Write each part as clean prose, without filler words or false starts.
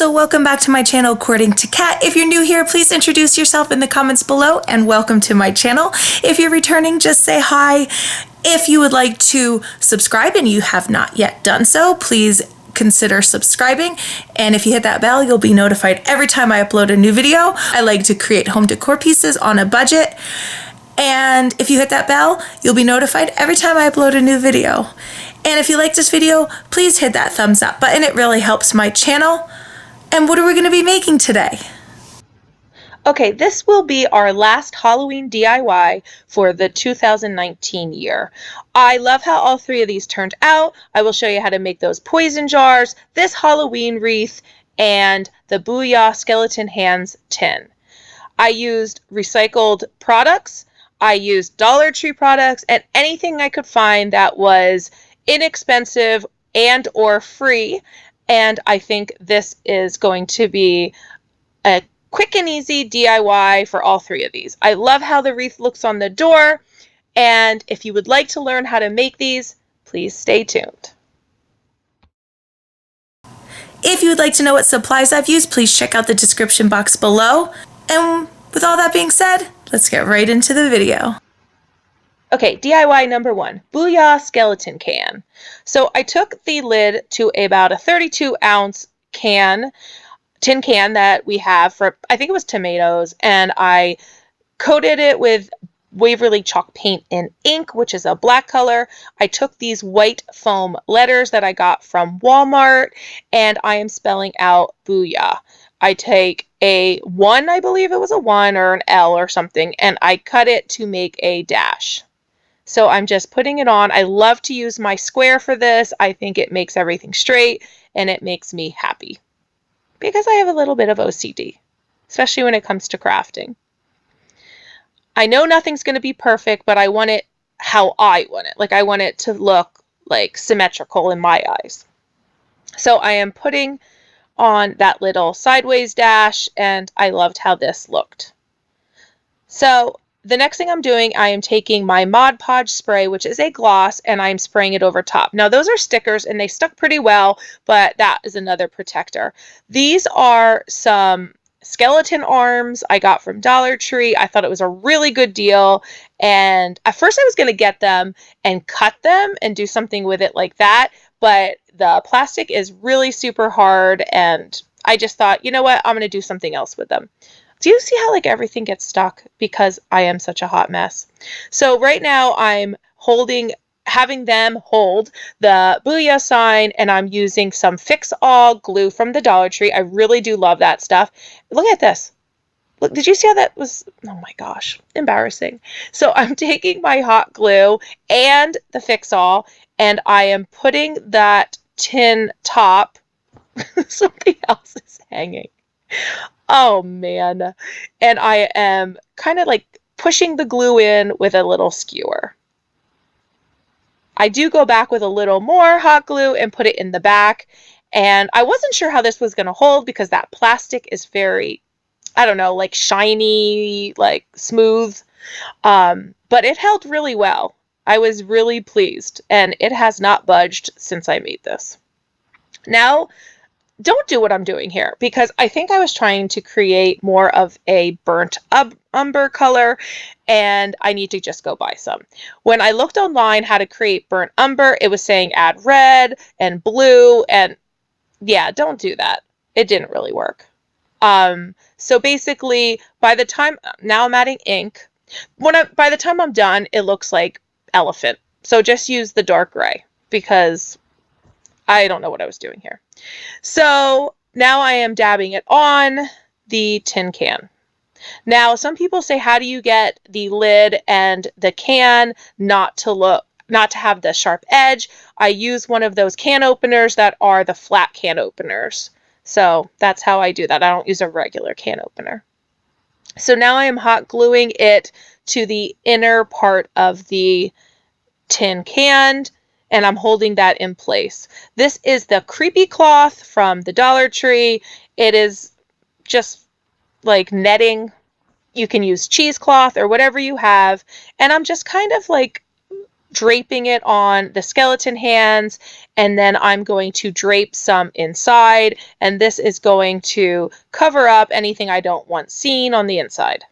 So welcome back to my channel, According to Kat. If you're new here, please introduce yourself in the comments below and welcome to my channel. If you're returning, just say hi. If you would like to subscribe and you have not yet done so, please consider subscribing. And if you hit that bell, you'll be notified every time I upload a new video. I like to create home decor pieces on a budget. And if you hit that bell, you'll be notified every time I upload a new video. And if you like this video, please hit that thumbs up button. It really helps my channel. And what are we going to be making today? Okay, this will be our last Halloween DIY for the 2019 year. I love how all three of these turned out. I will show you how to make those poison jars, this Halloween wreath, and the Booyah skeleton hands tin. I used recycled products. I used Dollar Tree products and anything I could find that was inexpensive and or free. And I think this is going to be a quick and easy DIY for all three of these. I love how the wreath looks on the door. And if you would like to learn how to make these, please stay tuned. If you would like to know what supplies I've used, please check out the description box below. And with all that being said, let's get right into the video. Okay, DIY number one, Booyah skeleton can. So I took the lid to about a 32-ounce tin can that we have for, I think it was tomatoes, and I coated it with Waverly Chalk Paint in ink, which is a black color. I took these white foam letters that I got from Walmart, and I am spelling out Booyah. I take a 1, I believe it was a 1 or an L or something, and I cut it to make a dash. So I'm just putting it on. I love to use my square for this. I think it makes everything straight and it makes me happy because I have a little bit of OCD, especially when it comes to crafting. I know nothing's going to be perfect, but I want it how I want it. Like I want it to look like symmetrical in my eyes. So I am putting on that little sideways dash and I loved how this looked. So the next thing I'm doing, I am taking my Mod Podge spray, which is a gloss, and I'm spraying it over top. Now, those are stickers, and they stuck pretty well, but that is another protector. These are some skeleton arms I got from Dollar Tree. I thought it was a really good deal, and at first I was going to get them and cut them and do something with it like that, but the plastic is really super hard, and I just thought, you know what, I'm going to do something else with them. Do you see how like everything gets stuck because I am such a hot mess? So right now I'm having them hold the Booyah sign, and I'm using some fix-all glue from the Dollar Tree. I really do love that stuff. Look at this. Look, did you see how that was? Oh my gosh, embarrassing. So I'm taking my hot glue and the fix-all, and I am putting that tin top. Something else is hanging. Oh man. And I am kind of like pushing the glue in with a little skewer. I do go back with a little more hot glue and put it in the back. And I wasn't sure how this was going to hold because that plastic is very, I don't know, like shiny, like smooth. But it held really well. I was really pleased, and it has not budged since I made this. Now, don't do what I'm doing here because I think I was trying to create more of a burnt umber color, and I need to just go buy some. When I looked online how to create burnt umber, it was saying add red and blue, and yeah, don't do that. It didn't really work. So basically, by the time now I'm adding ink. By the time I'm done, it looks like elephant. So just use the dark gray because I don't know what I was doing here. So now I am dabbing it on the tin can. Now, some people say, how do you get the lid and the can not to have the sharp edge? I use one of those can openers that are the flat can openers. So that's how I do that. I don't use a regular can opener. So now I am hot gluing it to the inner part of the tin can, and I'm holding that in place. This is the creepy cloth from the Dollar Tree. It is just like netting. You can use cheesecloth or whatever you have. And I'm just kind of like draping it on the skeleton hands, and then I'm going to drape some inside, and this is going to cover up anything I don't want seen on the inside.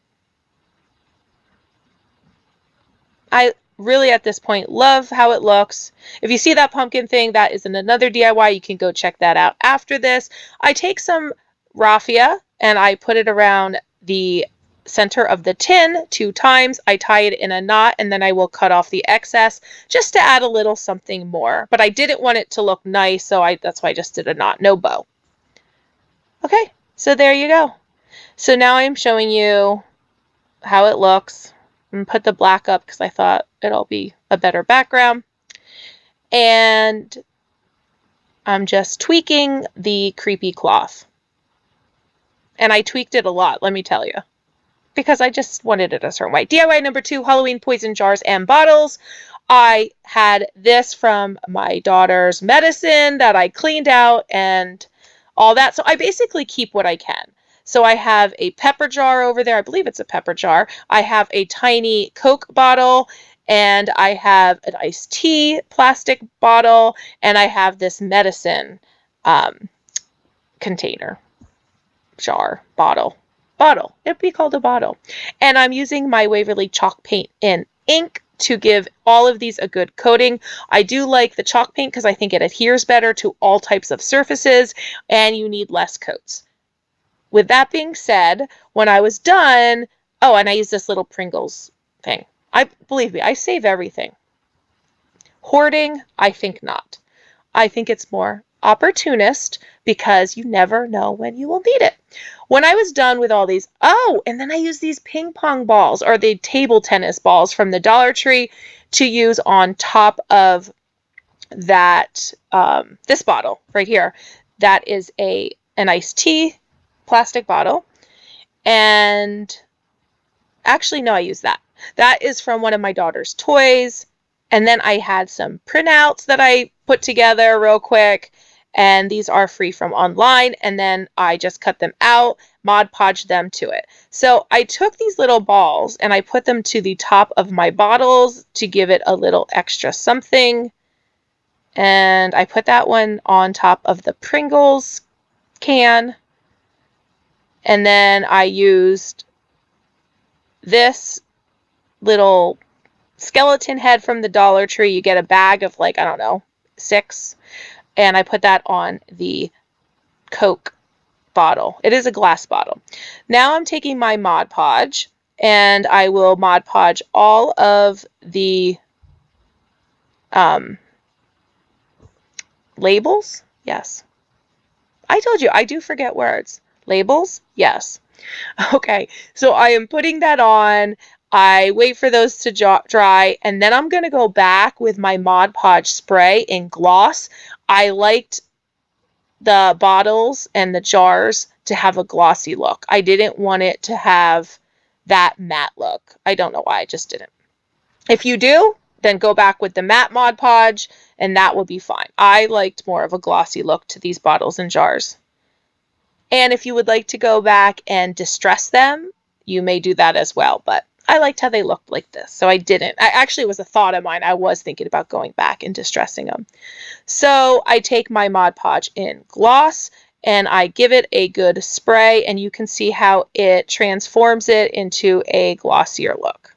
I really at this point love how it looks. If you see that pumpkin thing, that is in another DIY. You can go check that out after this. I take some raffia and I put it around the center of the tin 2 times. I tie it in a knot, and then I will cut off the excess just to add a little something more. But I didn't want it to look nice, so that's why I just did a knot, no bow. Okay, so there you go. So now I'm showing you how it looks. And put the black up because I thought it'll be a better background. And I'm just tweaking the creepy cloth. And I tweaked it a lot, let me tell you, because I just wanted it a certain way. DIY number 2, Halloween poison jars and bottles. I had this from my daughter's medicine that I cleaned out and all that. So I basically keep what I can. So I have a pepper jar over there. I believe it's a pepper jar. I have a tiny Coke bottle, and I have an iced tea plastic bottle, and I have this medicine container, jar, bottle. It'd be called a bottle. And I'm using my Waverly Chalk Paint in ink to give all of these a good coating. I do like the chalk paint because I think it adheres better to all types of surfaces, and you need less coats. With that being said, when I was done, oh, and I used this little Pringles thing. Believe me, I save everything. Hoarding, I think not. I think it's more opportunist because you never know when you will need it. When I was done with all these, oh, and then I used these ping pong balls or the table tennis balls from the Dollar Tree to use on top of that, this bottle right here. That is an iced tea plastic bottle. And actually, no, I used that. That is from one of my daughter's toys. And then I had some printouts that I put together real quick. And these are free from online. And then I just cut them out, Mod Podge them to it. So I took these little balls and I put them to the top of my bottles to give it a little extra something. And I put that one on top of the Pringles can. And then I used this little skeleton head from the Dollar Tree. You get a bag of like, I don't know, 6. And I put that on the Coke bottle. It is a glass bottle. Now I'm taking my Mod Podge and I will Mod Podge all of the labels. Yes. I told you, I do forget words. Labels? Yes. Okay, so I am putting that on. I wait for those to dry, and then I'm going to go back with my Mod Podge spray in gloss. I liked the bottles and the jars to have a glossy look. I didn't want it to have that matte look. I don't know why, I just didn't. If you do, then go back with the matte Mod Podge, and that will be fine. I liked more of a glossy look to these bottles and jars. And if you would like to go back and distress them, you may do that as well. But I liked how they looked like this, so I didn't. Actually, it was a thought of mine. I was thinking about going back and distressing them. So I take my Mod Podge in gloss, and I give it a good spray, and you can see how it transforms it into a glossier look.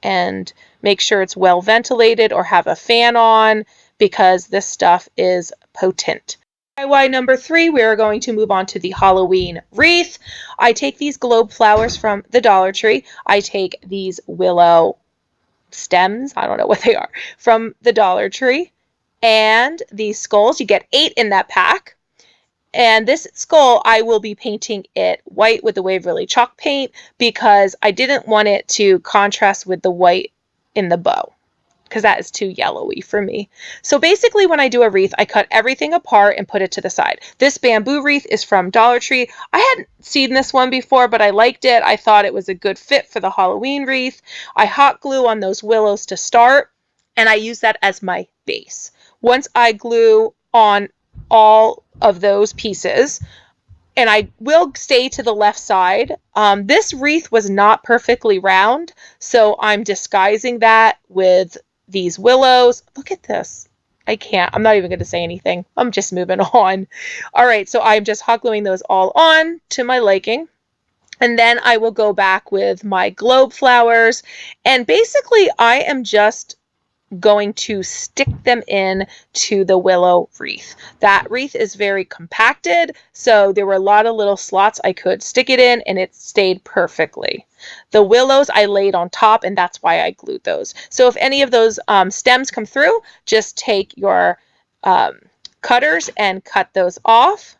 And make sure it's well ventilated or have a fan on because this stuff is potent. DIY number 3, we are going to move on to the Halloween wreath. I take these globe flowers from the Dollar Tree. I take these willow stems, I don't know what they are, from the Dollar Tree. And these skulls, you get 8 in that pack. And this skull, I will be painting it white with the Waverly Chalk Paint because I didn't want it to contrast with the white in the bow, because that is too yellowy for me. So basically when I do a wreath, I cut everything apart and put it to the side. This bamboo wreath is from Dollar Tree. I hadn't seen this one before, but I liked it. I thought it was a good fit for the Halloween wreath. I hot glue on those willows to start, and I use that as my base. Once I glue on all of those pieces, and I will stay to the left side. This wreath was not perfectly round, so I'm disguising that with these willows. Look at this. I can't. I'm not even going to say anything. I'm just moving on. All right, so I'm just hot gluing those all on to my liking. And then I will go back with my globe flowers. And basically, I am just going to stick them in to the willow wreath. That wreath is very compacted, so there were a lot of little slots I could stick it in, and it stayed perfectly. The willows I laid on top, and that's why I glued those. So if any of those stems come through, just take your cutters and cut those off.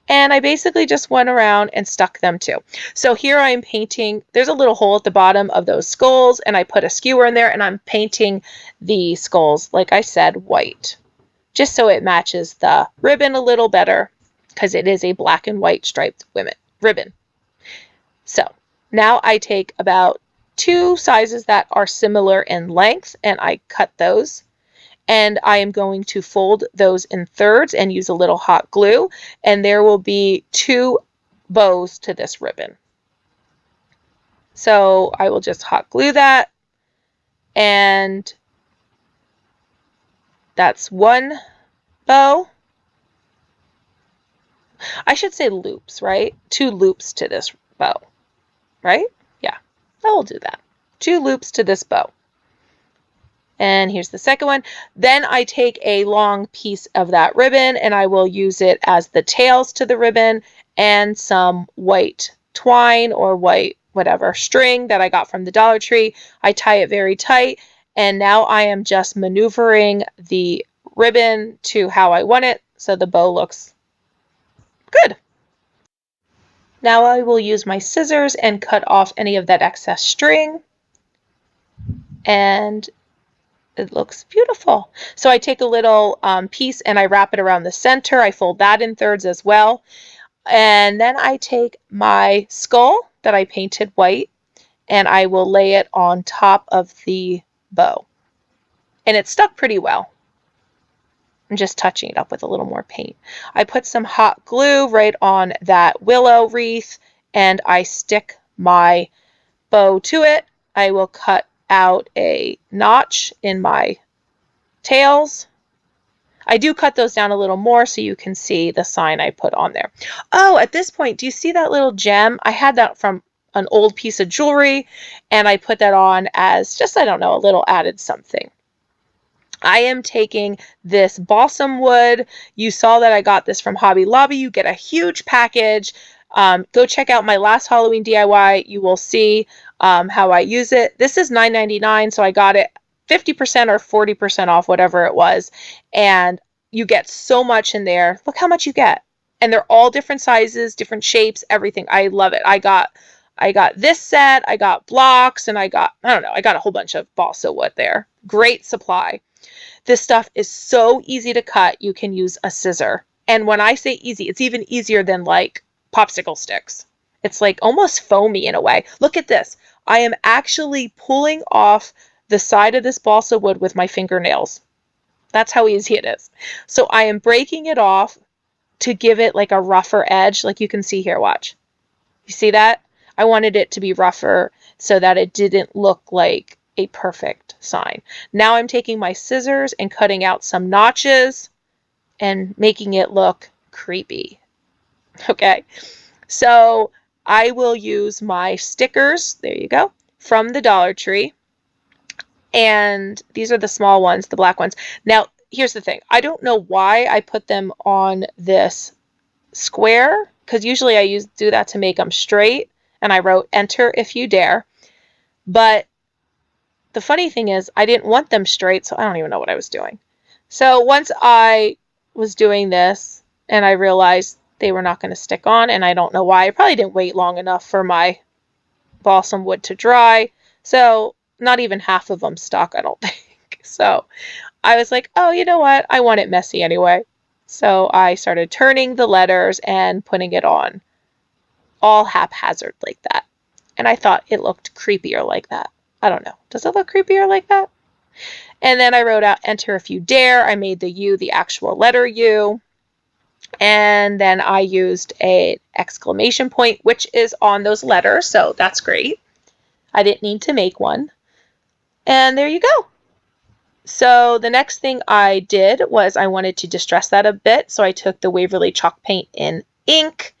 And I basically just went around and stuck them too. So here I'm painting, there's a little hole at the bottom of those skulls, and I put a skewer in there, and I'm painting the skulls, like I said, white, just so it matches the ribbon a little better, because it is a black and white striped ribbon. So now I take about 2 sizes that are similar in length, and I cut those. And I am going to fold those in thirds and use a little hot glue, and there will be 2 bows to this ribbon. So I will just hot glue that, and that's 1 bow. I should say loops, right? 2 loops to this bow, right? Yeah, I will do that. 2 loops to this bow. And here's the second one. Then I take a long piece of that ribbon, and I will use it as the tails to the ribbon, and some white twine or white whatever string that I got from the Dollar Tree. I tie it very tight, and now I am just maneuvering the ribbon to how I want it so the bow looks good. Now I will use my scissors and cut off any of that excess string, and it looks beautiful. So I take a little piece and I wrap it around the center. I fold that in thirds as well. And then I take my skull that I painted white, and I will lay it on top of the bow. And it stuck pretty well. I'm just touching it up with a little more paint. I put some hot glue right on that willow wreath, and I stick my bow to it. I will cut out a notch in my tails. I do cut those down a little more so you can see the sign I put on there. Oh, at this point, do you see that little gem? I had that from an old piece of jewelry, and I put that on as just, I don't know, a little added something. I am taking this balsam wood. You saw that I got this from Hobby Lobby. You get a huge package. Go check out my last Halloween DIY. You will see how I use it. This is $9.99, so I got it 50% or 40% off, whatever it was. And you get so much in there. Look how much you get. And they're all different sizes, different shapes, everything. I love it. I got this set, I got blocks, and I got a whole bunch of balsa wood there. Great supply. This stuff is so easy to cut. You can use a scissor. And when I say easy, it's even easier than like popsicle sticks. It's like almost foamy in a way. Look at this. I am actually pulling off the side of this balsa wood with my fingernails. That's how easy it is. So I am breaking it off to give it like a rougher edge, like you can see here. Watch. You see that? I wanted it to be rougher so that it didn't look like a perfect sign. Now I'm taking my scissors and cutting out some notches and making it look creepy. Okay, so I will use my stickers, there you go, from the Dollar Tree. And these are the small ones, the black ones. Now, here's the thing. I don't know why I put them on this square, because usually I do that to make them straight. And I wrote, "Enter if you dare." But the funny thing is, I didn't want them straight, so I don't even know what I was doing. So once I was doing this, and I realized they were not going to stick on, and I don't know why. I probably didn't wait long enough for my balsam wood to dry. So not even half of them stuck, I don't think. So I was like, oh, you know what? I want it messy anyway. So I started turning the letters and putting it on all haphazard like that. And I thought it looked creepier like that. I don't know. Does it look creepier like that? And then I wrote out, "Enter if you dare." I made the U the actual letter U. And then I used an exclamation point, which is on those letters, so that's great. I didn't need to make one. And there you go. So the next thing I did was I wanted to distress that a bit, so I took the Waverly Chalk Paint in ink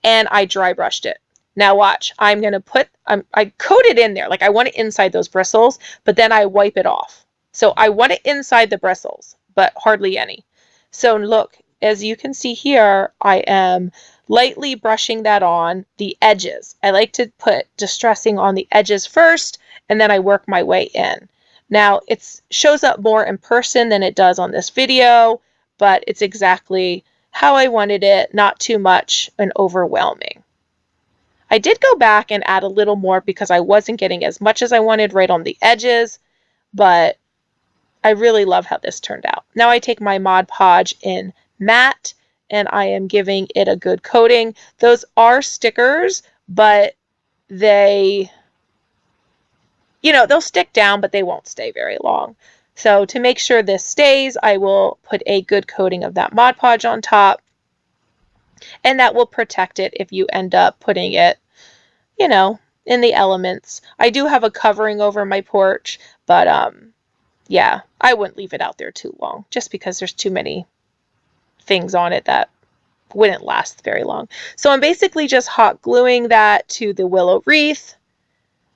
and I dry brushed it. Now watch, I'm going to put, I coat it in there, like I want it inside those bristles, but then I wipe it off. So I want it inside the bristles, but hardly any. So look, as you can see here, I am lightly brushing that on the edges. I like to put distressing on the edges first, and then I work my way in. Now, it shows up more in person than it does on this video, but it's exactly how I wanted it, not too much and overwhelming. I did go back and add a little more because I wasn't getting as much as I wanted right on the edges, but I really love how this turned out. Now I take my Mod Podge in matte and I am giving it a good coating. Those are stickers, but they, they'll stick down, but they won't stay very long. So to make sure this stays, I will put a good coating of that Mod Podge on top, and that will protect it if you end up putting it, in the elements. I do have a covering over my porch, but yeah, I wouldn't leave it out there too long just because there's too many things on it that wouldn't last very long. So I'm basically just hot gluing that to the willow wreath,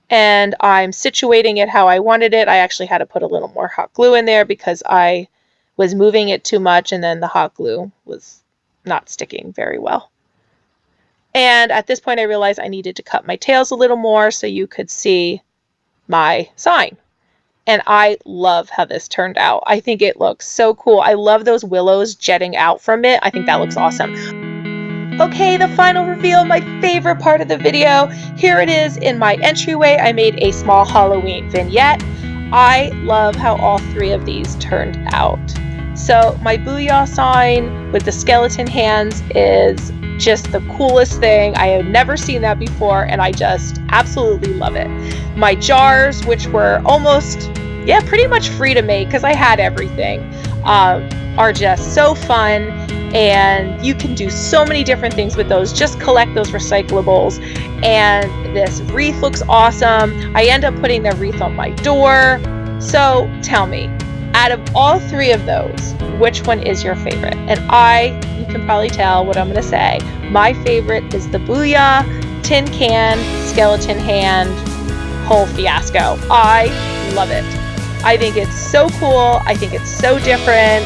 and I'm situating it how I wanted it. I actually had to put a little more hot glue in there because I was moving it too much and then the hot glue was not sticking very well. And at this point I realized I needed to cut my tails a little more so you could see my sign. And I love how this turned out. I think it looks so cool. I love those willows jetting out from it. I think that looks awesome. Okay, the final reveal, my favorite part of the video. Here it is in my entryway. I made a small Halloween vignette. I love how all three of these turned out. So my booyah sign with the skeleton hands is just the coolest thing. I have never seen that before, and I just absolutely love it. My jars, which were almost, pretty much free to make because I had everything, are just so fun, and you can do so many different things with those. Just collect those recyclables, and this wreath looks awesome. I end up putting the wreath on my door. So tell me, out of all three of those, which one is your favorite? And you can probably tell what I'm going to say. My favorite is the booyah, tin can, skeleton hand, whole fiasco. I love it. I think it's so cool. I think it's so different.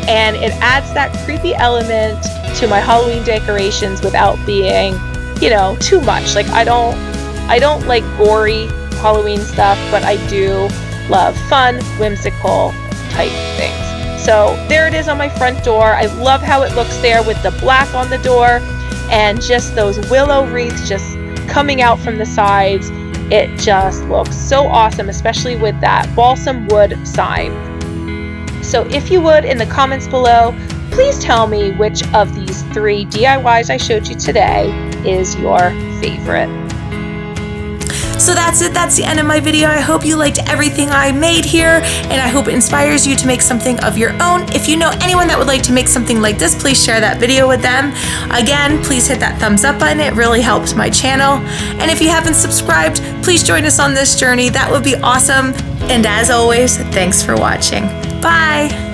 And it adds that creepy element to my Halloween decorations without being, too much. Like I don't like gory Halloween stuff, but I do love fun, whimsical type things. So there it is on my front door. I love how it looks there with the black on the door and just those willow wreaths just coming out from the sides. It just looks so awesome, especially with that balsam wood sign. So if you would, in the comments below, please tell me which of these three DIYs I showed you today is your favorite. So that's it. That's the end of my video. I hope you liked everything I made here, and I hope it inspires you to make something of your own. If you know anyone that would like to make something like this, please share that video with them. Again, please hit that thumbs up button. It really helps my channel. And if you haven't subscribed, please join us on this journey. That would be awesome. And as always, thanks for watching. Bye.